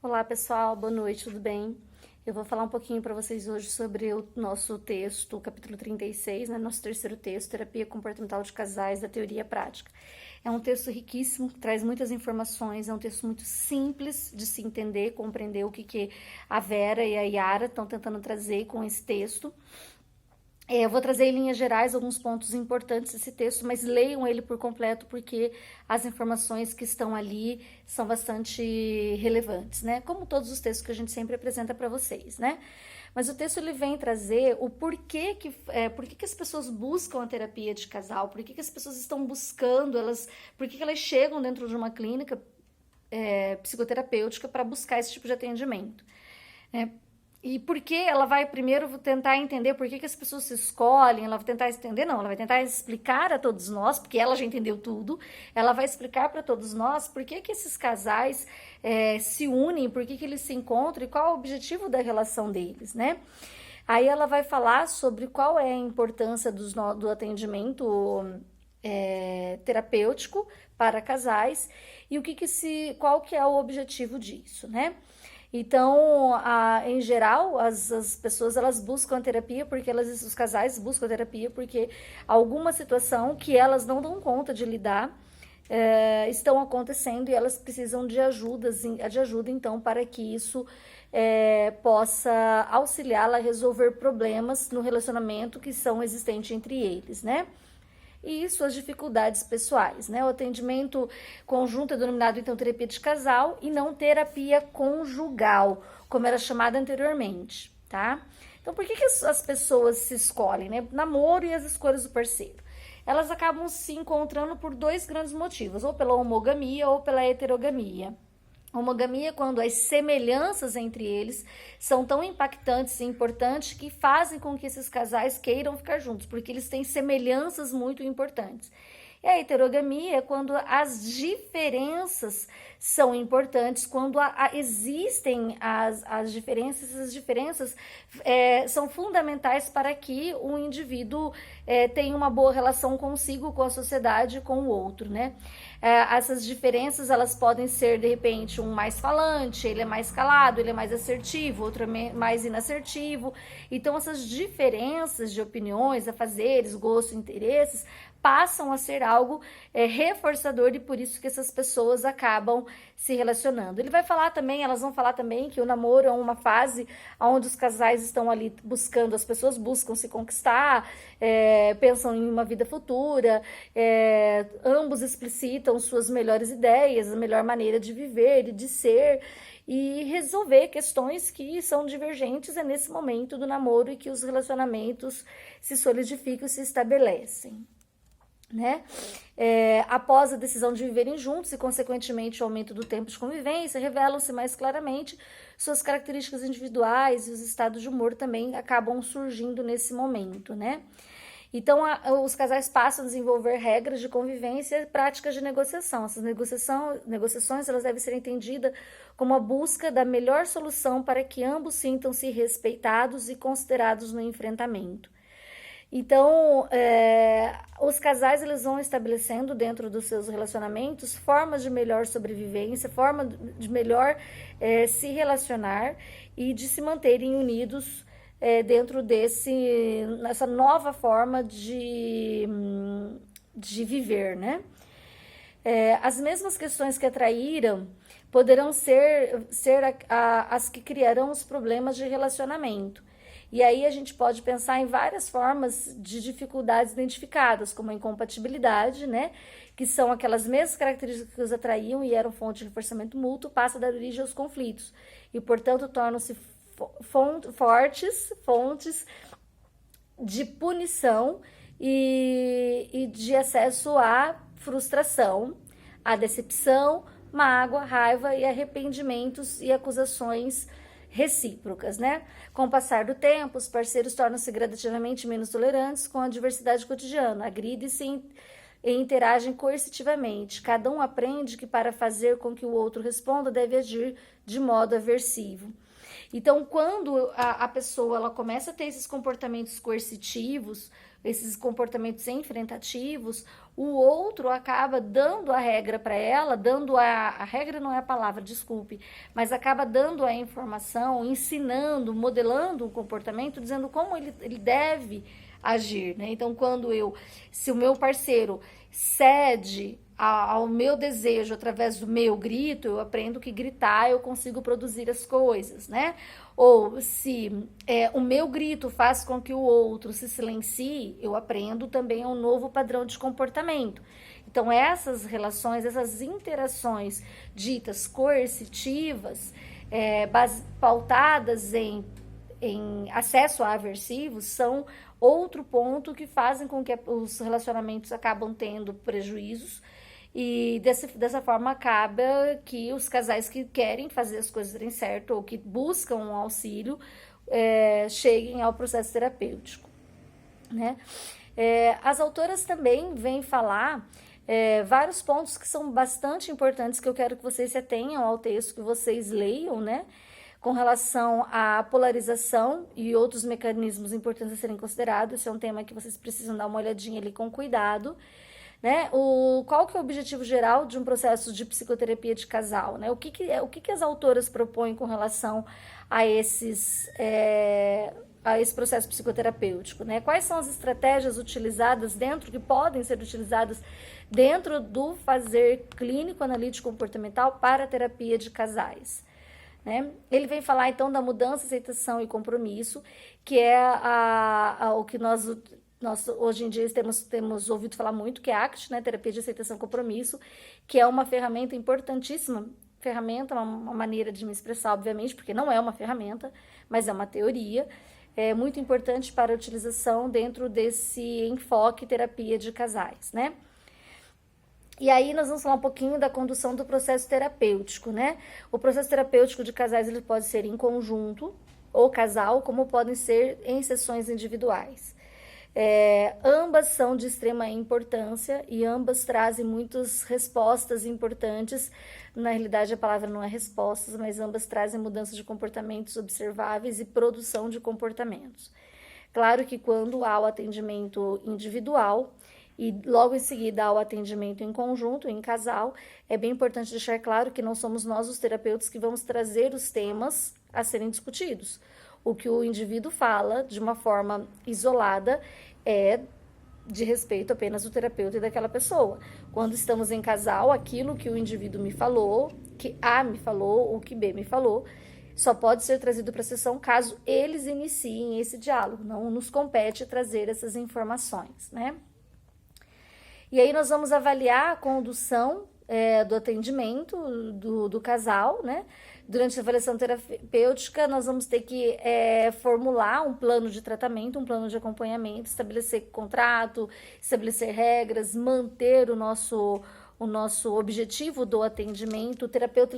Olá pessoal, boa noite, tudo bem? Eu vou falar um pouquinho para vocês hoje sobre o nosso texto, o capítulo 36, né? Nosso terceiro texto, Terapia Comportamental de Casais, da Teoria Prática. É um texto riquíssimo, traz muitas informações, é um texto muito simples de se entender, compreender o que a Vera e a Yara estão tentando trazer com esse texto. Eu vou trazer em linhas gerais alguns pontos importantes desse texto, mas leiam ele por completo porque as informações que estão ali são bastante relevantes, né? Como todos os textos que a gente sempre apresenta para vocês, né? Mas o texto ele vem trazer o por que as pessoas buscam a terapia de casal, por que as pessoas estão buscando, por que elas chegam dentro de uma clínica psicoterapêutica para buscar esse tipo de atendimento, né? E por que ela vai primeiro tentar entender por que as pessoas se escolhem, ela vai tentar entender, não, ela vai tentar explicar a todos nós, porque ela já entendeu tudo, ela vai explicar para todos nós por que esses casais se unem, por que eles se encontram e qual é o objetivo da relação deles, né? Aí ela vai falar sobre qual é a importância do atendimento terapêutico para casais e qual que é o objetivo disso, né? Então, em geral, as pessoas elas buscam a terapia porque os casais buscam a terapia porque alguma situação que elas não dão conta de lidar estão acontecendo e elas precisam de ajuda, então, para que isso possa auxiliá-la a resolver problemas no relacionamento que são existentes entre eles, né? E suas dificuldades pessoais, né? O atendimento conjunto é denominado, então, terapia de casal e não terapia conjugal, como era chamada anteriormente, tá? Então, por que as pessoas se escolhem, né? Namoro e as escolhas do parceiro. Elas acabam se encontrando por dois grandes motivos, ou pela homogamia ou pela heterogamia. Homogamia é quando as semelhanças entre eles são tão impactantes e importantes que fazem com que esses casais queiram ficar juntos, porque eles têm semelhanças muito importantes. E a heterogamia é quando as diferenças são importantes, quando existem as diferenças, essas diferenças são fundamentais para que o indivíduo tenha uma boa relação consigo, com a sociedade, com o outro, né? Essas diferenças, elas podem ser, de repente, um mais falante, ele é mais calado, ele é mais assertivo, outro é mais inassertivo. Então, essas diferenças de opiniões, afazeres, gostos, interesses, passam a ser algo reforçador e por isso que essas pessoas acabam se relacionando. Elas vão falar também que o namoro é uma fase onde os casais estão ali buscando, as pessoas buscam se conquistar, pensam em uma vida futura, ambos explicitam suas melhores ideias, a melhor maneira de viver e de ser, e resolver questões que são divergentes nesse momento do namoro e que os relacionamentos se solidificam e se estabelecem, né? Após a decisão de viverem juntos e, consequentemente, o aumento do tempo de convivência, revelam-se mais claramente suas características individuais e os estados de humor também acabam surgindo nesse momento, né? Então, os casais passam a desenvolver regras de convivência e práticas de negociação. Essas negociações elas devem ser entendidas como a busca da melhor solução para que ambos sintam-se respeitados e considerados no enfrentamento. Então, os casais eles vão estabelecendo dentro dos seus relacionamentos formas de melhor sobrevivência, forma de melhor se relacionar e de se manterem unidos dentro nessa nova forma de viver, né? As mesmas questões que atraíram poderão ser as que criarão os problemas de relacionamento. E aí a gente pode pensar em várias formas de dificuldades identificadas, como a incompatibilidade, né? Que são aquelas mesmas características que os atraíam e eram fonte de reforçamento mútuo, passa a dar origem aos conflitos. E, portanto, tornam-se fontes de punição e de acesso à frustração, à decepção, mágoa, raiva e arrependimentos e acusações recíprocas, né? Com o passar do tempo, os parceiros tornam-se gradativamente menos tolerantes com a diversidade cotidiana, agridem-se e interagem coercitivamente. Cada um aprende que para fazer com que o outro responda, deve agir de modo aversivo. Então, quando a pessoa ela começa a ter esses comportamentos coercitivos, esses comportamentos enfrentativos, o outro acaba dando a regra para ela, dando a regra não é a palavra, desculpe, mas acaba dando a informação, ensinando, modelando um comportamento, dizendo como ele deve agir, né? Então, se o meu parceiro cede ao meu desejo através do meu grito, eu aprendo que gritar eu consigo produzir as coisas, né? Ou se o meu grito faz com que o outro se silencie, eu aprendo também um novo padrão de comportamento. Então, essas relações, essas interações ditas coercitivas, pautadas em acesso a aversivos, são outro ponto que fazem com que os relacionamentos acabam tendo prejuízos. E dessa forma acaba que os casais que querem fazer as coisas darem certo ou que buscam um auxílio cheguem ao processo terapêutico, né? As autoras também vêm falar vários pontos que são bastante importantes, que eu quero que vocês se atenham ao texto, que vocês leiam, né? Com relação à polarização e outros mecanismos importantes a serem considerados. Esse é um tema que vocês precisam dar uma olhadinha ali com cuidado, né? Qual que é o objetivo geral de um processo de psicoterapia de casal, né? O que as autoras propõem com relação a esse processo psicoterapêutico, né? Quais são as estratégias utilizadas que podem ser utilizadas dentro do fazer clínico analítico comportamental para a terapia de casais, né? Ele vem falar então da mudança, aceitação e compromisso, que é o que nós hoje em dia temos ouvido falar muito, que é a ACT, né, terapia de aceitação e compromisso, que é uma ferramenta importantíssima, uma maneira de me expressar, obviamente, porque não é uma ferramenta, mas é uma teoria, muito importante para a utilização dentro desse enfoque terapia de casais, né? E aí nós vamos falar um pouquinho da condução do processo terapêutico, né? O processo terapêutico de casais, ele pode ser em conjunto ou casal, como podem ser em sessões individuais. Ambas são de extrema importância e ambas trazem muitas respostas importantes. Na realidade, a palavra não é respostas, mas ambas trazem mudanças de comportamentos observáveis e produção de comportamentos. Claro que quando há o atendimento individual e logo em seguida há o atendimento em conjunto, em casal, é bem importante deixar claro que não somos nós, os terapeutas, que vamos trazer os temas a serem discutidos. O que o indivíduo fala de uma forma isolada é de respeito apenas do terapeuta e daquela pessoa. Quando estamos em casal, aquilo que o indivíduo me falou, que A me falou, ou que B me falou, só pode ser trazido para a sessão caso eles iniciem esse diálogo. Não nos compete trazer essas informações, né? E aí nós vamos avaliar a condução do atendimento do casal, né? Durante a avaliação terapêutica, nós vamos ter que formular um plano de tratamento, um plano de acompanhamento, estabelecer contrato, estabelecer regras, manter o nosso objetivo do atendimento. O terapeuta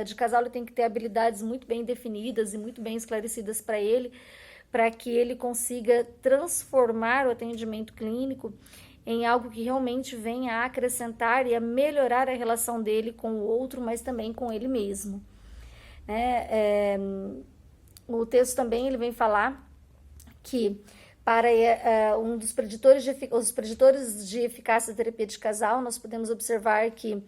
de casal ele tem que ter habilidades muito bem definidas e muito bem esclarecidas para que ele consiga transformar o atendimento clínico em algo que realmente venha a acrescentar e a melhorar a relação dele com o outro, mas também com ele mesmo, né? O texto também ele vem falar que para os preditores de eficácia da terapia de casal, nós podemos observar que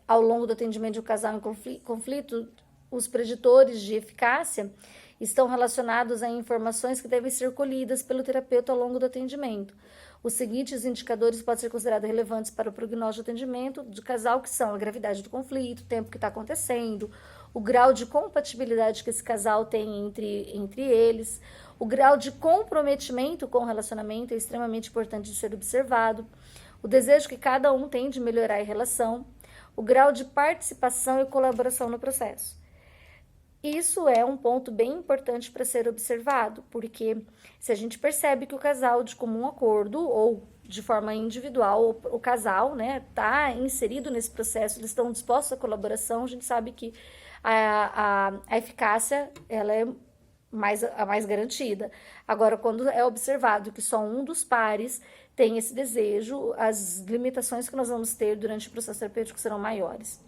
ao longo do atendimento de um casal em conflito, os preditores de eficácia estão relacionados a informações que devem ser colhidas pelo terapeuta ao longo do atendimento. Os seguintes indicadores podem ser considerados relevantes para o prognóstico de atendimento do casal, que são a gravidade do conflito, o tempo que está acontecendo, o grau de compatibilidade que esse casal tem entre eles, o grau de comprometimento com o relacionamento é extremamente importante de ser observado, o desejo que cada um tem de melhorar a relação, o grau de participação e colaboração no processo. Isso é um ponto bem importante para ser observado, porque se a gente percebe que o casal de comum acordo ou de forma individual, o casal, né, está inserido nesse processo, eles estão dispostos à colaboração, a gente sabe que a eficácia ela é a mais garantida. Agora, quando é observado que só um dos pares tem esse desejo, as limitações que nós vamos ter durante o processo terapêutico serão maiores.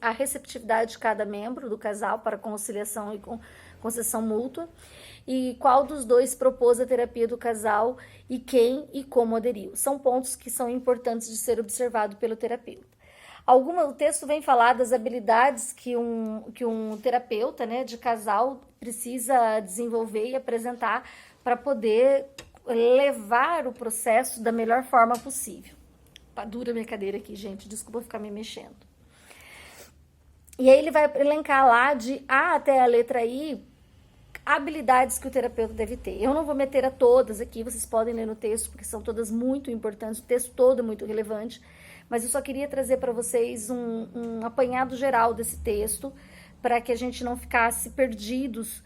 A receptividade de cada membro do casal para conciliação e concessão mútua, e qual dos dois propôs a terapia do casal e quem e como aderiu. São pontos que são importantes de ser observado pelo terapeuta. O texto vem falar das habilidades que um terapeuta, né, de casal precisa desenvolver e apresentar para poder levar o processo da melhor forma possível. Tá dura minha cadeira aqui, gente, desculpa ficar me mexendo. E aí ele vai elencar lá de A até a letra I habilidades que o terapeuta deve ter. Eu não vou meter a todas aqui, vocês podem ler no texto, porque são todas muito importantes, o texto todo é muito relevante, mas eu só queria trazer para vocês um apanhado geral desse texto, para que a gente não ficasse perdidos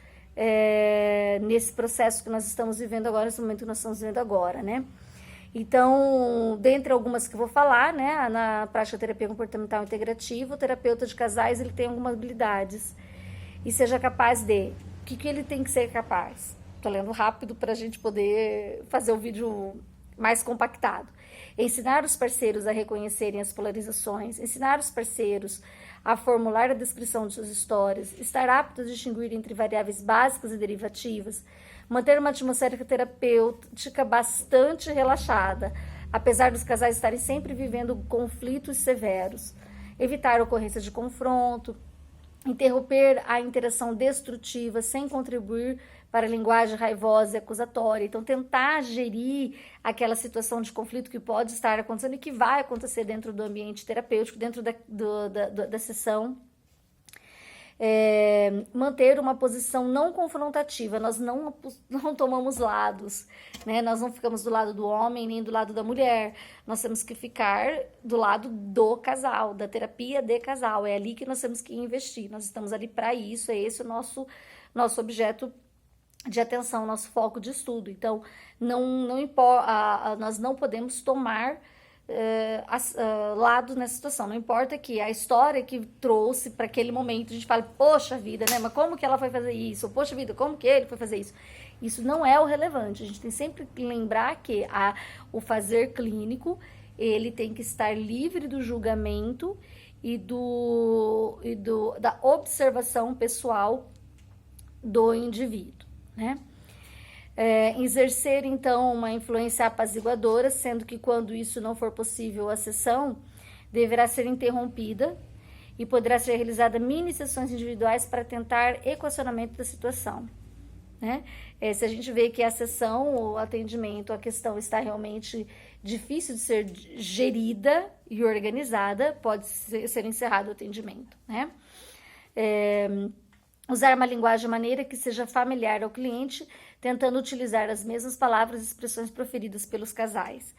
nesse processo que nós estamos vivendo agora, nesse momento que nós estamos vivendo agora, né? Então, dentre algumas que eu vou falar, né, na prática terapia comportamental integrativa, o terapeuta de casais, ele tem algumas habilidades e seja capaz de... O que ele tem que ser capaz? Tô lendo rápido para a gente poder fazer o vídeo mais compactado. Ensinar os parceiros a reconhecerem as polarizações, ensinar os parceiros a formular a descrição de suas histórias, estar apto a distinguir entre variáveis básicas e derivativas, manter uma atmosfera terapêutica bastante relaxada, apesar dos casais estarem sempre vivendo conflitos severos, evitar a ocorrência de confronto, interromper a interação destrutiva sem contribuir para a linguagem raivosa e acusatória. Então, tentar gerir aquela situação de conflito que pode estar acontecendo e que vai acontecer dentro do ambiente terapêutico, dentro da sessão. Manter uma posição não confrontativa, nós não tomamos lados, né? Nós não ficamos do lado do homem nem do lado da mulher, nós temos que ficar do lado do casal, da terapia de casal, é ali que nós temos que investir, nós estamos ali para isso, é esse o nosso objeto de atenção, nosso foco de estudo. Então, não importa, nós não podemos tomar lado nessa situação, não importa que a história que trouxe para aquele momento, a gente fala, poxa vida, né, mas como que ela foi fazer isso? Poxa vida, como que ele foi fazer isso? Isso não é o relevante, a gente tem sempre que lembrar que o fazer clínico, ele tem que estar livre do julgamento e da observação pessoal do indivíduo, né? Exercer, então, uma influência apaziguadora, sendo que quando isso não for possível, a sessão deverá ser interrompida e poderá ser realizada mini sessões individuais para tentar equacionamento da situação, né? Se a gente vê que a sessão, o atendimento, a questão está realmente difícil de ser gerida e organizada, pode ser encerrado o atendimento, né? Usar uma linguagem de maneira que seja familiar ao cliente, tentando utilizar as mesmas palavras e expressões proferidas pelos casais.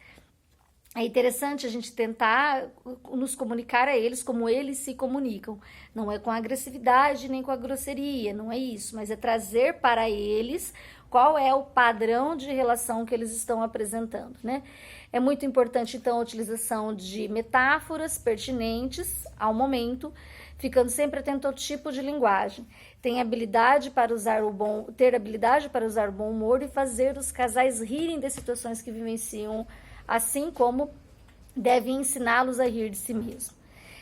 É interessante a gente tentar nos comunicar a eles como eles se comunicam. Não é com agressividade nem com a grosseria, não é isso, mas é trazer para eles qual é o padrão de relação que eles estão apresentando, né? É muito importante, então, a utilização de metáforas pertinentes ao momento, ficando sempre atento ao tipo de linguagem. Ter habilidade para usar o bom humor e fazer os casais rirem das situações que vivenciam, assim como deve ensiná-los a rir de si mesmo.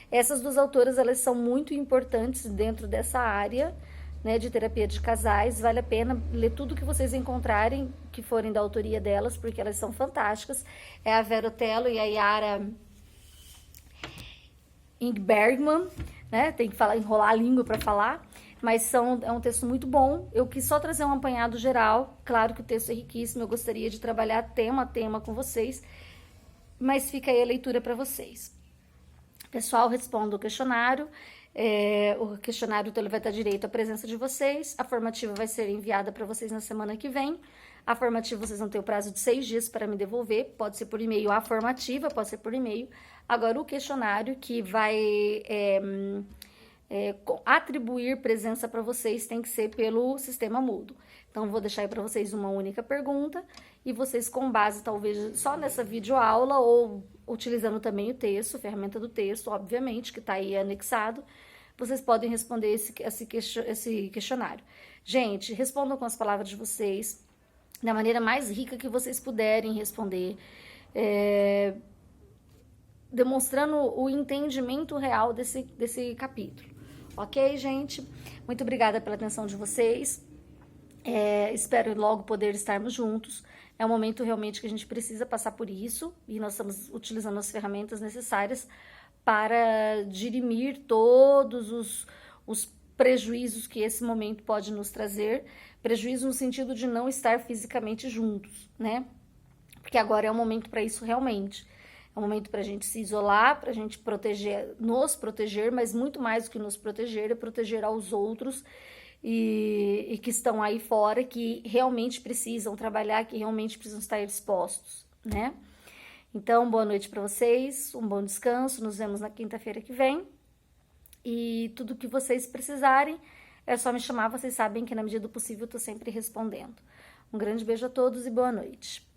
Essas duas autoras, elas são muito importantes dentro dessa área, né, de terapia de casais. Vale a pena ler tudo que vocês encontrarem que forem da autoria delas, porque elas são fantásticas. É a Vera Otello e a Yara Ingbergman, né? Tem que enrolar a língua para falar, mas é um texto muito bom. Eu quis só trazer um apanhado geral. Claro que o texto é riquíssimo, eu gostaria de trabalhar tema a tema com vocês, mas fica aí a leitura para vocês. Pessoal, responda o questionário. O questionário então, ele vai estar direito à presença de vocês. A formativa vai ser enviada para vocês na semana que vem. A formativa vocês vão ter o prazo de 6 dias para me devolver. Pode ser por e-mail a formativa, pode ser por e-mail. Agora, o questionário que vai atribuir presença para vocês tem que ser pelo sistema Moodle. Então, vou deixar aí para vocês uma única pergunta e vocês, com base, talvez, só nessa videoaula ou utilizando também o texto, a ferramenta do texto, obviamente, que está aí anexado, vocês podem responder esse questionário. Gente, respondam com as palavras de vocês, da maneira mais rica que vocês puderem responder, demonstrando o entendimento real desse capítulo. Ok, gente? Muito obrigada pela atenção de vocês. Espero logo poder estarmos juntos. É um momento realmente que a gente precisa passar por isso e nós estamos utilizando as ferramentas necessárias para dirimir todos os prejuízos que esse momento pode nos trazer. Prejuízo no sentido de não estar fisicamente juntos, né? Porque agora é o momento para isso realmente. É um momento para a gente se isolar, para a gente proteger, nos proteger, mas muito mais do que nos proteger, é proteger aos outros e que estão aí fora, que realmente precisam trabalhar, que realmente precisam estar expostos, né? Então, boa noite para vocês, um bom descanso, nos vemos na quinta-feira que vem. E tudo que vocês precisarem, é só me chamar, vocês sabem que na medida do possível eu tô sempre respondendo. Um grande beijo a todos e boa noite.